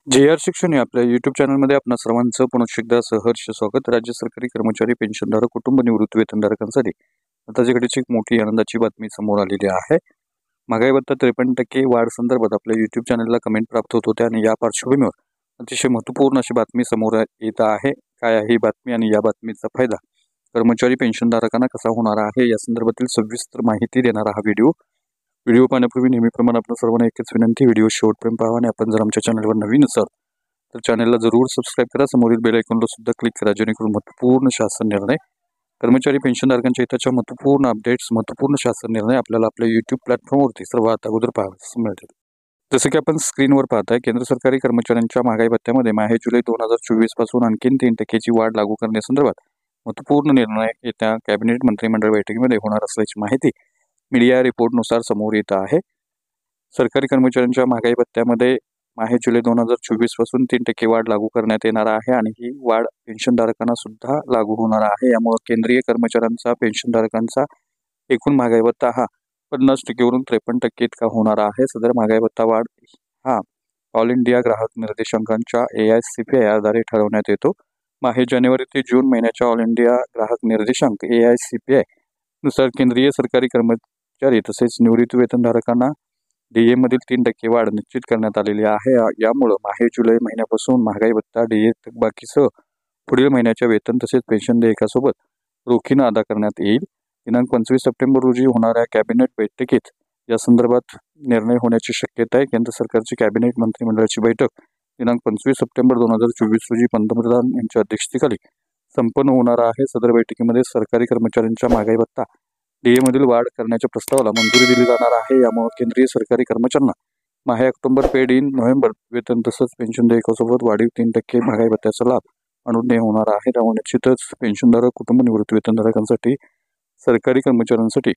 JR. शिक्षण या आपल्या यूट्यूब चॅनलमध्ये आपणा सर्वांचं पुन्हा एकदा सहर्ष स्वागत। राज्य सरकारी कर्मचारी पेन्शनधारक कुटुंब निवृत्ती वेतनधारकांसाठी आताच्या घडीची एक मोठी आनंदाची बातमी समोर आलेली आहे। महागाई भत्ता 53% वाढ संदर्भात आपल्या यूट्यूब चॅनलला कमेंट प्राप्त होत होत्या आणि या पार्श्वभूमीवर अतिशय महत्त्वपूर्ण अशी बातमी समोर येत आहे। काय आहे ही बातमी आणि या बातमीचा फायदा कर्मचारी पेन्शनधारकांना कसा होणार आहे या संदर्भातील सविस्तर माहिती देणारा हा व्हिडिओ पाहण्यापूर्वी नेहमीप्रमाणे आपण सर्वांना एकच विनंती, व्हिडिओ शेवटपर्यंत पाहा आणि आपण जर आमच्या चॅनलवर नवीन असाल तर चॅनलला जरूर सबस्क्राईब करा, समोरील बेल आयकॉनला सुद्धा क्लिक करा, जेणेकरून महत्त्वपूर्ण शासन निर्णय, कर्मचारी पेन्शनधारकांच्या हिताच्या महत्त्वपूर्ण अपडेट्स, महत्त्वपूर्ण शासन निर्णय आपल्याला आपल्या यूट्यूब प्लॅटफॉर्मवरती सर्वात अगोदर पाहावयास मिळतील। जसं की आपण स्क्रीनवर पाहताय, केंद्र सरकारी कर्मचाऱ्यांच्या महागाई भत्त्यामध्ये माहे जुलै 2024 पासून आणखीन 3% वाढ लागू करण्यासंदर्भात महत्त्वपूर्ण निर्णय येत्या कॅबिनेट मंत्रिमंडळ बैठकीमध्ये होणार असल्याची माहिती मीडिया रिपोर्टनुसार समोर येत आहे। सरकारी कर्मचाऱ्यांच्या महागाई भत्त्यामध्ये माहे जुलै 2024 पासून 3% वाढ लागू करण्यात येणार आहे आणि ही वाढ पेन्शनधारकांना सुद्धा लागू होणार आहे। यामुळे केंद्रीय कर्मचाऱ्यांचा पेन्शनधारकांचा एकूण महागाई भत्ता हा 50% वरून 53% इतका होणार आहे। सदर महागाई भत्ता वाढ हा ऑल इंडिया ग्राहक निर्देशांकांच्या AICPI आधारे ठरवण्यात येतो। माहे जानेवारी ते जून महिन्याच्या ऑल इंडिया ग्राहक निर्देशांक AICPI नुसार केंद्रीय सरकारी कर्मचारी तसेच निवृत्ती वेतनधारकांना DA मधील 3% वाढ निश्चित करण्यात आलेली आहे। यामुळे माहे जुलै महिन्यापासून महागाई भत्ता DA थकबाकीसह पुढील महिन्याच्या वेतन तसेच पेन्शन देयकासोबत रोखीनं अदा करण्यात येईल। दिनांक 25 सप्टेंबर रोजी होणाऱ्या कॅबिनेट बैठकीत या संदर्भात निर्णय होण्याची शक्यता आहे। केंद्र सरकारची कॅबिनेट मंत्रिमंडळाची बैठक दिनांक 25 सप्टेंबर 2024 रोजी पंतप्रधान यांच्या अध्यक्षतेखाली संपन्न होणार आहे। सदर बैठकीमध्ये सरकारी कर्मचाऱ्यांच्या महागाई भत्ता DA मधील वाढ करण्याच्या प्रस्तावाला मंजुरी दिली जाणार आहे। यामुळे केंद्रीय सरकारी कर्मचाऱ्यांना माहे ऑक्टोबर पेड इन नोव्हेंबर वेतन तसंच पेन्शन देयकासोबत वाढीव 3% महागाई भत्त्याचा लाभ अनुज्ञेय होणार आहे। त्यामुळे निश्चितच पेन्शनधारक कुटुंब निवृत्ती वेतनधारकांसाठी सरकारी कर्मचाऱ्यांसाठी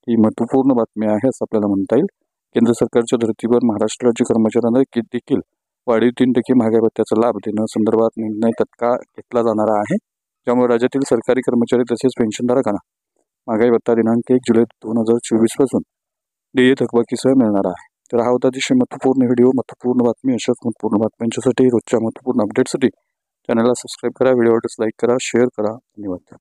ही महत्त्वपूर्ण बातमी आहे असं आपल्याला म्हणता येईल। केंद्र सरकारच्या धर्तीवर महाराष्ट्र राज्य कर्मचाऱ्यांना देखील वाढीव 3% महागाई भत्त्याचा लाभ देण्यासंदर्भात निर्णय तत्काळ घेतला जाणार आहे। ज्यामुळे राज्यातील सरकारी कर्मचारी तसेच पेन्शनधारकांना महागाई भत्ता दिनांक 1 जुलै 2024 पासून DA थकबाकीसह मिळणार आहे। तर हा होता अतिशय महत्त्वपूर्ण व्हिडिओ, महत्त्वपूर्ण बातमी। अशाच महत्त्वपूर्ण बातम्यांच्यासाठी रोजच्या महत्त्वपूर्ण अपडेटसाठी चॅनलला सबस्क्राईब करा, व्हिडिओवर लाईक करा, शेअर करा। धन्यवाद।